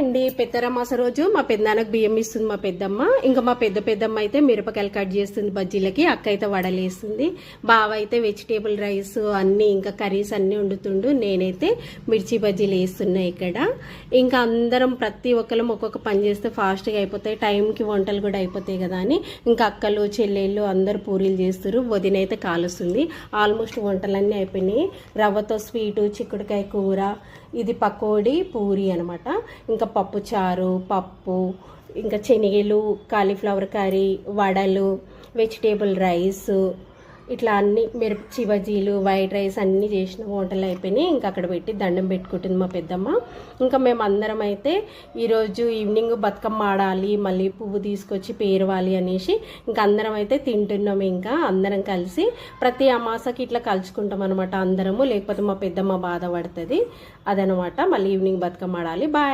అండి. పెద్దరమాస రోజు మా పెద్దనాన్నకు బియ్యం ఇస్తుంది మా పెద్దమ్మ. ఇంకా మా పెద్దమ్మ అయితే మిరపకాయలు కట్ చేస్తుంది బజ్జీలకి, అక్క అయితే వడలేస్తుంది, బావ అయితే వెజిటేబుల్ రైస్ అన్ని ఇంకా కర్రీస్ అన్ని వండుతుండు, నేనైతే మిర్చి బజ్జీలు వేస్తున్నా ఇక్కడ. ఇంకా అందరం ప్రతి ఒక్కరం ఒక్కొక్క పని చేస్తే ఫాస్ట్గా అయిపోతాయి, టైంకి వంటలు కూడా అయిపోతాయి కదా అని ఇంకా అక్కలు చెల్లెళ్ళు అందరు పూరీలు చేస్తారు, వదినైతే కాలుస్తుంది. ఆల్మోస్ట్ వంటలన్నీ అయిపోయినాయి. రవ్వతో స్వీటు, చిక్కుడుకాయ కూర, ఇది పకోడీ పూరి అనమాట. ఇంకా పప్పు చారు, పప్పు, ఇంకా శనగలు, కాలీఫ్లవర్ కర్రీ, వడలు, వెజిటేబుల్ రైస్, ఇట్లా అన్ని మిర్చి బజ్జీలు, వైట్ రైస్ అన్నీ చేసిన వంటలు అయిపోయినాయి. ఇంకా అక్కడ పెట్టి దండం పెట్టుకుంటుంది మా పెద్దమ్మ. ఇంకా మేము అందరం అయితే ఈరోజు ఈవినింగ్ బతుకమ్మ ఆడాలి, మళ్ళీ పువ్వు తీసుకొచ్చి పేరవాలి అనేసి ఇంకా అందరం అయితే తింటున్నాం. ఇంకా అందరం కలిసి ప్రతి అమాసకి ఇట్లా కలుసుకుంటాం అనమాట అందరము, లేకపోతే మా పెద్దమ్మ బాధపడుతుంది అదనమాట. మళ్ళీ ఈవినింగ్ బతుకమ్మ ఆడాలి. బాయ్.